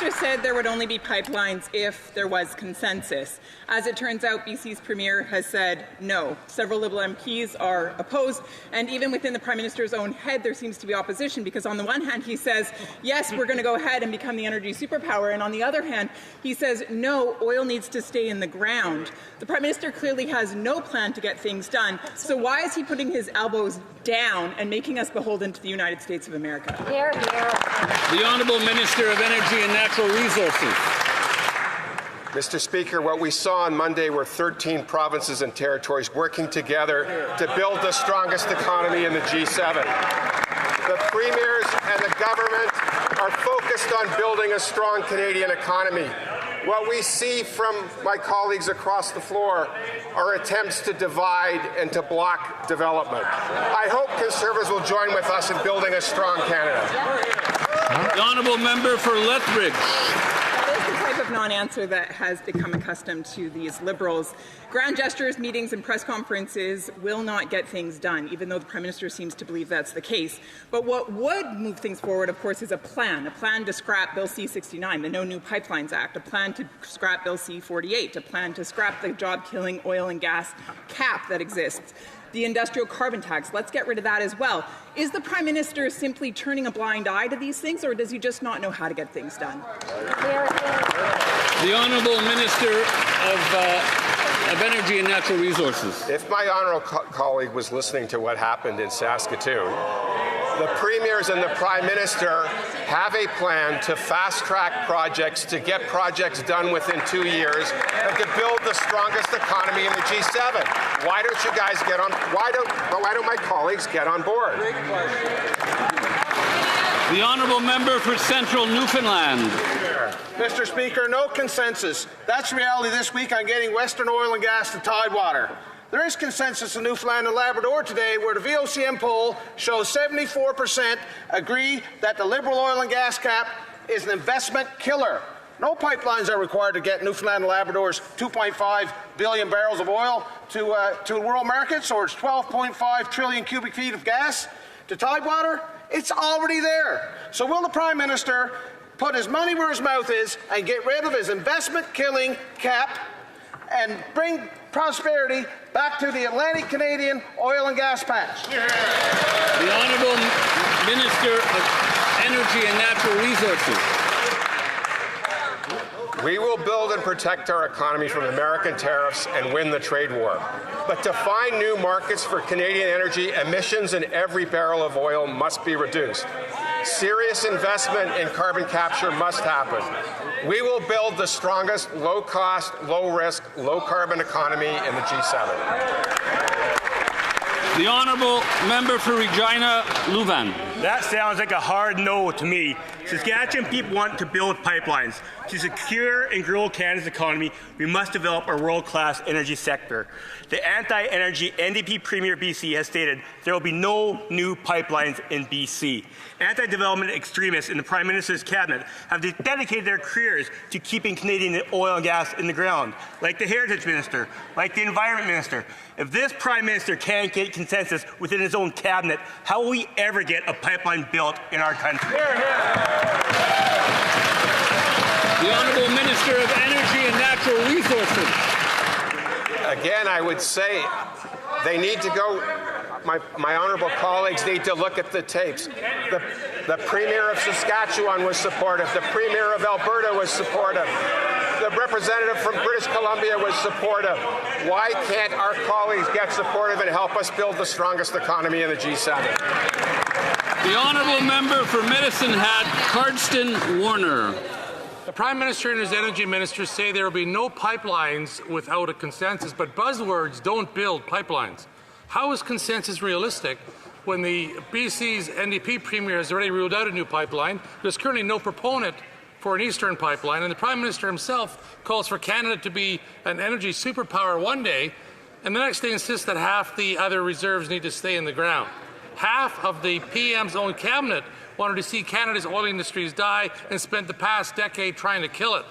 Minister said there would only be pipelines if there was consensus. As it turns out, BC's Premier has said no. Several Liberal MPs are opposed, and even within the Prime Minister's own head there seems to be opposition, because on the one hand he says, yes, we're going to go ahead and become the energy superpower, and on the other hand he says, no, oil needs to stay in the ground. The Prime Minister clearly has no plan to get things done, so why is he putting his elbows down and making us beholden to the United States of America? Pierre. The Honourable Minister of Energy and Natural Resources. Mr. Speaker, what we saw on Monday were 13 provinces and territories working together to build the strongest economy in the G7. The premiers and the government are focused on building a strong Canadian economy. What we see from my colleagues across the floor are attempts to divide and to block development. I hope Conservatives will join with us in building a strong Canada. The Honourable Member for Lethbridge. That is the type of non-answer that has become accustomed to these Liberals. Grand gestures, meetings and press conferences will not get things done, even though the Prime Minister seems to believe that's the case. But what would move things forward, of course, is a plan to scrap Bill C-69, the No New Pipelines Act, a plan to scrap Bill C-48, a plan to scrap the job-killing oil and gas cap that exists. The industrial carbon tax, let's get rid of that as well. Is the Prime Minister simply turning a blind eye to these things, or does he just not know how to get things done? The Honourable Minister of Energy and Natural Resources. If my honourable colleague was listening to what happened in Saskatoon, the premiers and the Prime Minister have a plan to fast-track projects, to get projects done within 2 years, and to build the strongest economy in the G7. Why don't you guys get on? Why don't my colleagues get on board? The Honourable Member for Central Newfoundland. Mr. Speaker, no consensus. That's reality this week on getting Western oil and gas to Tidewater. There is consensus in Newfoundland and Labrador today, where the VOCM poll shows 74% agree that the Liberal oil and gas cap is an investment killer. No pipelines are required to get Newfoundland and Labrador's 2.5 billion barrels of oil to world markets, or its 12.5 trillion cubic feet of gas to Tidewater. It's already there. So will the Prime Minister put his money where his mouth is and get rid of his investment-killing cap and bring prosperity back to the Atlantic Canadian oil and gas patch? The Honourable Minister of Energy and Natural Resources. We will build and protect our economy from American tariffs and win the trade war. But to find new markets for Canadian energy, emissions in every barrel of oil must be reduced. Serious investment in carbon capture must happen. We will build the strongest, low-cost, low-risk, low-carbon economy in the G7. The Honourable Member for Regina Louvain. That sounds like a hard no to me. Saskatchewan people want to build pipelines. To secure and grow Canada's economy, we must develop a world-class energy sector. The anti-energy NDP Premier BC has stated there will be no new pipelines in BC. Anti-development extremists in the Prime Minister's cabinet have dedicated their careers to keeping Canadian oil and gas in the ground, like the Heritage Minister, like the Environment Minister. If this Prime Minister can't get consensus within his own cabinet, how will we ever get a pipeline built in our country? The Honourable Minister of Energy and Natural Resources. Again, I would say they need to go, my honourable colleagues need to look at the tapes. The Premier of Saskatchewan was supportive. The Premier of Alberta was supportive. The representative from British Columbia was supportive. Why can't our colleagues get supportive and help us build the strongest economy in the G7? The Honourable Member for Medicine Hat, Cardston Warner. The Prime Minister and his Energy Minister say there will be no pipelines without a consensus, but buzzwords don't build pipelines. How is consensus realistic when the BC's NDP Premier has already ruled out a new pipeline? There's currently no proponent for an eastern pipeline, and the Prime Minister himself calls for Canada to be an energy superpower one day, and the next day insists that half the other reserves need to stay in the ground. Half of the PM's own cabinet wanted to see Canada's oil industries die and spent the past decade trying to kill it.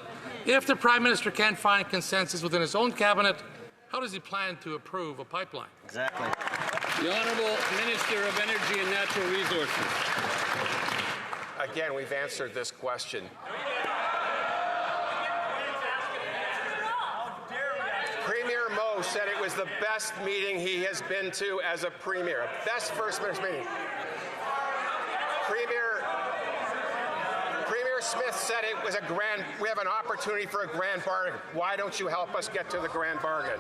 If the Prime Minister can't find consensus within his own cabinet, how does he plan to approve a pipeline? Exactly. The Honourable Minister of Energy and Natural Resources. Again, we've answered this question. said it was the best meeting he has been to as a premier. Best First Minister's meeting. Premier Smith said it was we have an opportunity for a grand bargain. Why don't you help us get to the grand bargain?